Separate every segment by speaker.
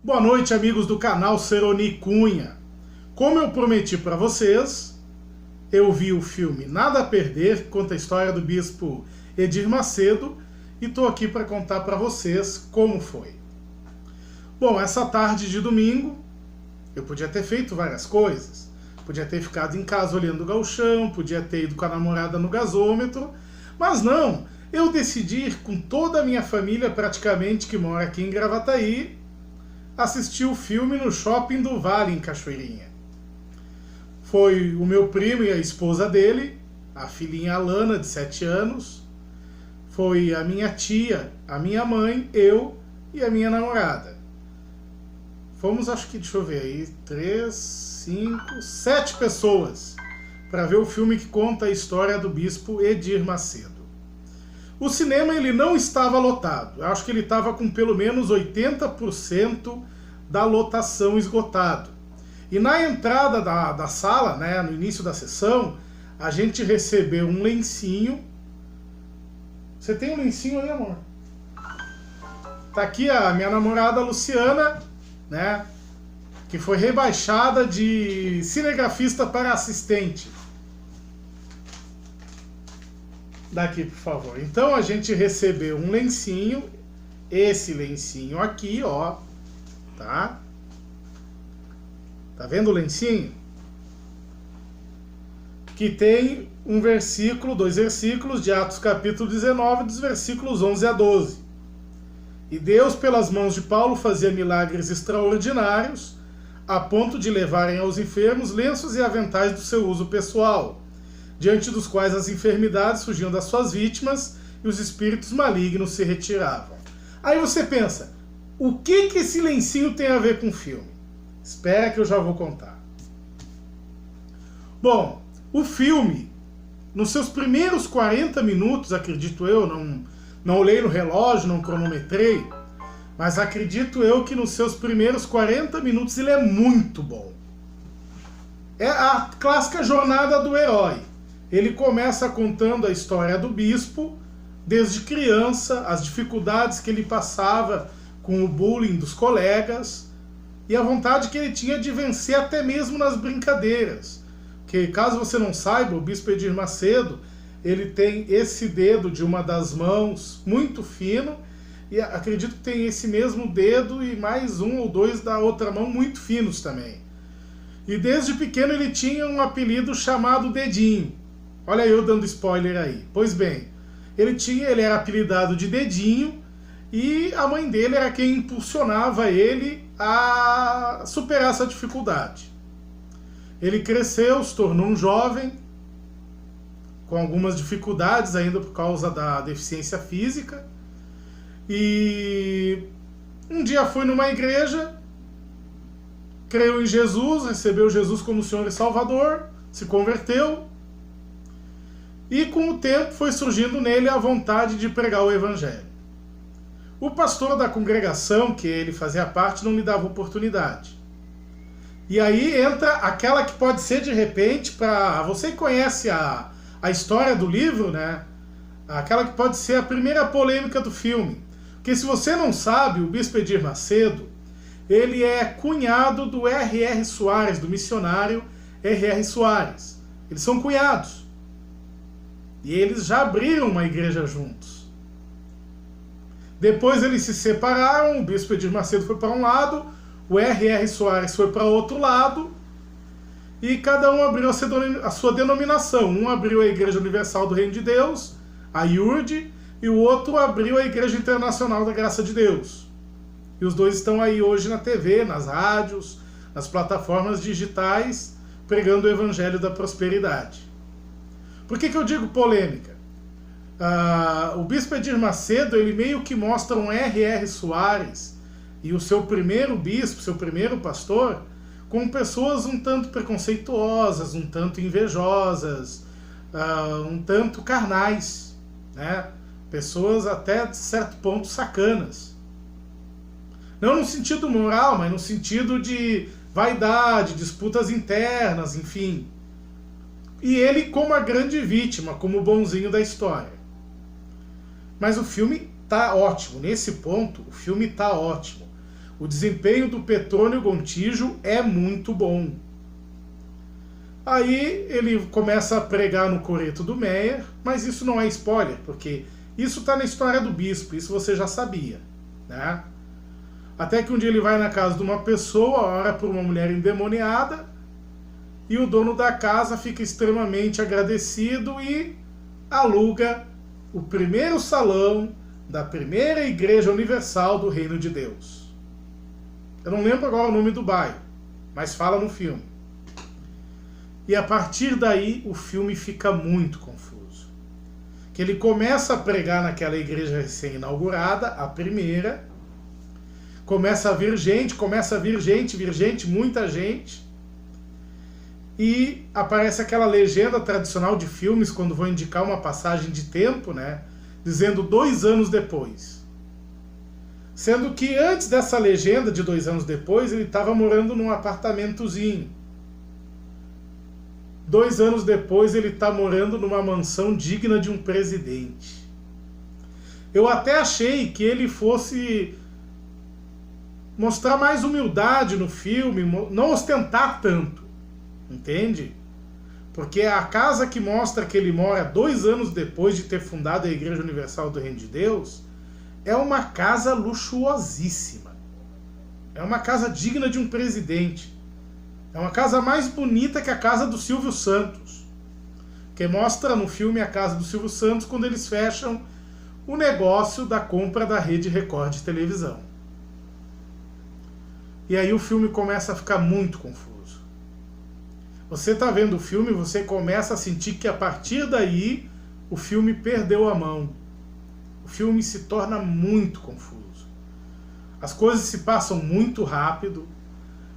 Speaker 1: Boa noite, amigos do canal Seroni Cunha. Como eu prometi para vocês, eu vi o filme Nada a Perder, que conta a história do bispo Edir Macedo, e estou aqui para contar para vocês como foi. Bom, essa tarde de domingo, eu podia ter feito várias coisas. Podia ter ficado em casa olhando o gauchão, podia ter ido com a namorada no gasômetro, mas não, eu decidi ir com toda a minha família, praticamente, que mora aqui em Gravataí, assistir o filme no Shopping do Vale, em Cachoeirinha. Foi o meu primo e a esposa dele, a filhinha Alana, de 7 anos, foi a minha tia, a minha mãe, eu e a minha namorada. Fomos, acho que, deixa eu ver aí, 3, 5, 7 pessoas para ver o filme que conta a história do bispo Edir Macedo. O cinema ele não estava lotado, eu acho que ele estava com pelo menos 80% da lotação esgotado. E na entrada da sala, né, no início da sessão, a gente recebeu um lencinho. Você tem um lencinho aí, amor? Tá aqui a minha namorada Luciana, né, que foi rebaixada de cinegrafista para assistente. Daqui, por favor. Então a gente recebeu um lencinho, esse lencinho aqui, ó, tá? Tá vendo o lencinho? Que tem um versículo, 2 versículos de Atos capítulo 19, dos versículos 11 a 12. E Deus, pelas mãos de Paulo, fazia milagres extraordinários, a ponto de levarem aos enfermos lenços e aventais do seu uso pessoal, diante dos quais as enfermidades fugiam das suas vítimas e os espíritos malignos se retiravam. Aí você pensa, o que esse lencinho tem a ver com o filme? Espera que eu já vou contar. Bom, o filme, nos seus primeiros 40 minutos, acredito eu, não olhei no relógio, não cronometrei, mas acredito eu que nos seus primeiros 40 minutos ele é muito bom. É a clássica jornada do herói. Ele começa contando a história do bispo, desde criança, as dificuldades que ele passava com o bullying dos colegas e a vontade que ele tinha de vencer até mesmo nas brincadeiras. Porque, caso você não saiba, o bispo Edir Macedo, ele tem esse dedo de uma das mãos muito fino e acredito que tem esse mesmo dedo e mais 1 ou 2 da outra mão muito finos também. E desde pequeno ele tinha um apelido chamado Dedinho. Olha eu dando spoiler aí. Pois bem, ele era apelidado de Dedinho e a mãe dele era quem impulsionava ele a superar essa dificuldade. Ele cresceu, se tornou um jovem, com algumas dificuldades ainda por causa da deficiência física. E um dia foi numa igreja, creu em Jesus, recebeu Jesus como Senhor e Salvador, se converteu. E com o tempo foi surgindo nele a vontade de pregar o evangelho. O pastor da congregação que ele fazia parte não me dava oportunidade. E aí entra aquela que pode ser de repente, para você que conhece a história do livro, né? Aquela que pode ser a primeira polêmica do filme. Porque se você não sabe, o bispo Edir Macedo, ele é cunhado do R.R. Soares, do missionário R.R. Soares. Eles são cunhados. E eles já abriram uma igreja juntos. Depois eles se separaram, o bispo Edir Macedo foi para um lado, o R.R. Soares foi para outro lado, e cada um abriu a sua denominação. Um abriu a Igreja Universal do Reino de Deus, a IURD, e o outro abriu a Igreja Internacional da Graça de Deus. E os dois estão aí hoje na TV, nas rádios, nas plataformas digitais, pregando o Evangelho da Prosperidade. Por que eu digo polêmica? O bispo Edir Macedo, ele meio que mostra um R.R. Soares e o seu primeiro bispo, seu primeiro pastor, como pessoas um tanto preconceituosas, um tanto invejosas, um tanto carnais, né? Pessoas até de certo ponto sacanas. Não no sentido moral, mas no sentido de vaidade, disputas internas, enfim. E ele como a grande vítima, como o bonzinho da história. Mas o filme tá ótimo, nesse ponto o filme tá ótimo. O desempenho do Petrônio Gontijo é muito bom. Aí ele começa a pregar no coreto do Meyer, mas isso não é spoiler, porque isso está na história do bispo, isso você já sabia, né? Até que um dia ele vai na casa de uma pessoa, ora por uma mulher endemoniada, e o dono da casa fica extremamente agradecido e aluga o primeiro salão da primeira Igreja Universal do Reino de Deus. Eu não lembro agora o nome do bairro, mas fala no filme. E a partir daí o filme fica muito confuso. Que ele começa a pregar naquela igreja recém-inaugurada, a primeira, começa a vir gente, muita gente, e aparece aquela legenda tradicional de filmes quando vão indicar uma passagem de tempo, né, dizendo 2 anos depois. Sendo que antes dessa legenda de 2 anos depois, ele estava morando num apartamentozinho. 2 anos depois, ele está morando numa mansão digna de um presidente. Eu até achei que ele fosse mostrar mais humildade no filme, não ostentar tanto, entende? Porque a casa que mostra que ele mora 2 anos depois de ter fundado a Igreja Universal do Reino de Deus é uma casa luxuosíssima. É uma casa digna de um presidente. É uma casa mais bonita que a casa do Silvio Santos, que mostra no filme a casa do Silvio Santos quando eles fecham o negócio da compra da Rede Record de televisão. E aí o filme começa a ficar muito confuso. Você está vendo o filme, você começa a sentir que a partir daí o filme perdeu a mão. O filme se torna muito confuso. As coisas se passam muito rápido.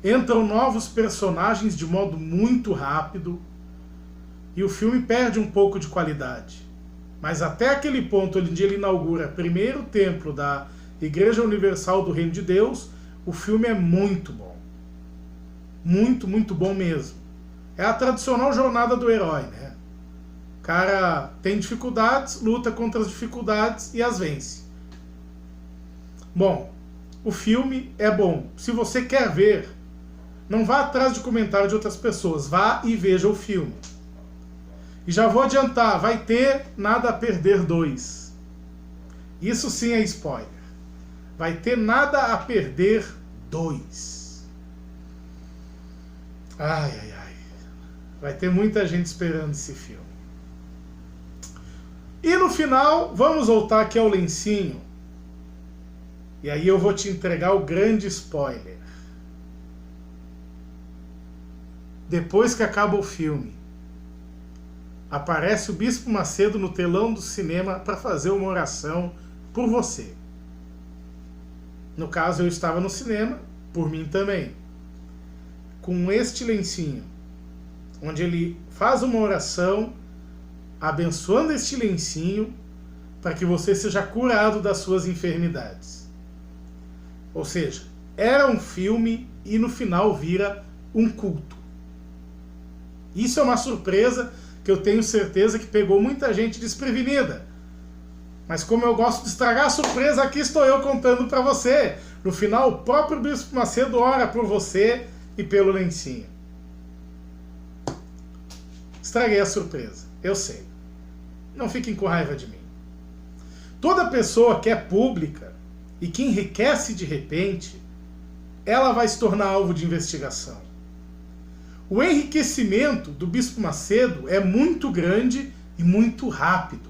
Speaker 1: Entram novos personagens de modo muito rápido e o filme perde um pouco de qualidade. Mas até aquele ponto onde ele inaugura o primeiro templo da Igreja Universal do Reino de Deus, o filme é muito bom. Muito, muito bom mesmo. É a tradicional jornada do herói, né? O cara tem dificuldades, luta contra as dificuldades e as vence. Bom, o filme é bom. Se você quer ver, não vá atrás de comentário de outras pessoas, vá e veja o filme. E já vou adiantar, vai ter Nada a Perder 2. Isso sim é spoiler. Vai ter Nada a Perder 2. Ai, ai, ai. Vai ter muita gente esperando esse filme. E no final, vamos voltar aqui ao lencinho. E aí eu vou te entregar o grande spoiler. Depois que acaba o filme, aparece o Bispo Macedo no telão do cinema para fazer uma oração por você. No caso, eu estava no cinema, por mim também. Com este lencinho, onde ele faz uma oração, abençoando este lencinho, para que você seja curado das suas enfermidades. Ou seja, era um filme e no final vira um culto. Isso é uma surpresa que eu tenho certeza que pegou muita gente desprevenida. Mas como eu gosto de estragar a surpresa, aqui estou eu contando para você. No final, o próprio Bispo Macedo ora por você e pelo lencinho. Estraguei a surpresa, eu sei. Não fiquem com raiva de mim. Toda pessoa que é pública e que enriquece de repente, ela vai se tornar alvo de investigação. O enriquecimento do Bispo Macedo é muito grande e muito rápido.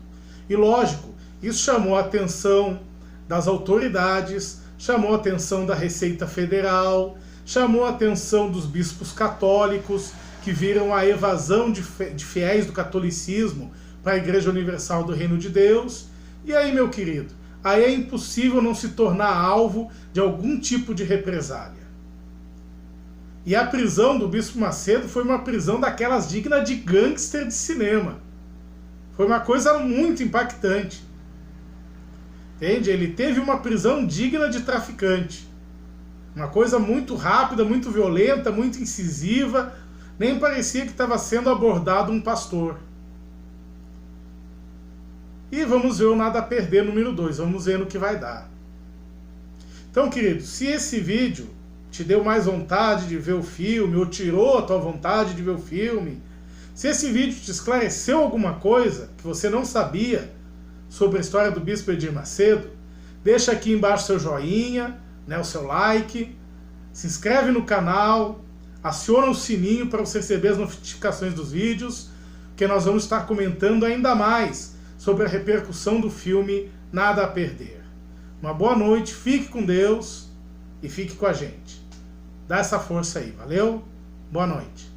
Speaker 1: E lógico, isso chamou a atenção das autoridades, chamou a atenção da Receita Federal, chamou a atenção dos bispos católicos, que viram a evasão de fiéis do catolicismo para a Igreja Universal do Reino de Deus. E aí, meu querido, aí é impossível não se tornar alvo de algum tipo de represália. E a prisão do Bispo Macedo foi uma prisão daquelas dignas de gangster de cinema. Foi uma coisa muito impactante. Entende? Ele teve uma prisão digna de traficante. Uma coisa muito rápida, muito violenta, muito incisiva. Nem parecia que estava sendo abordado um pastor. E vamos ver o Nada a Perder número 2. Vamos ver no que vai dar. Então, querido, se esse vídeo te deu mais vontade de ver o filme, ou tirou a tua vontade de ver o filme, se esse vídeo te esclareceu alguma coisa que você não sabia sobre a história do Bispo Edir Macedo, deixa aqui embaixo seu joinha, né, o seu like, se inscreve no canal, aciona o sininho para você receber as notificações dos vídeos, que nós vamos estar comentando ainda mais sobre a repercussão do filme Nada a Perder. Uma boa noite, fique com Deus e fique com a gente. Dá essa força aí, valeu? Boa noite.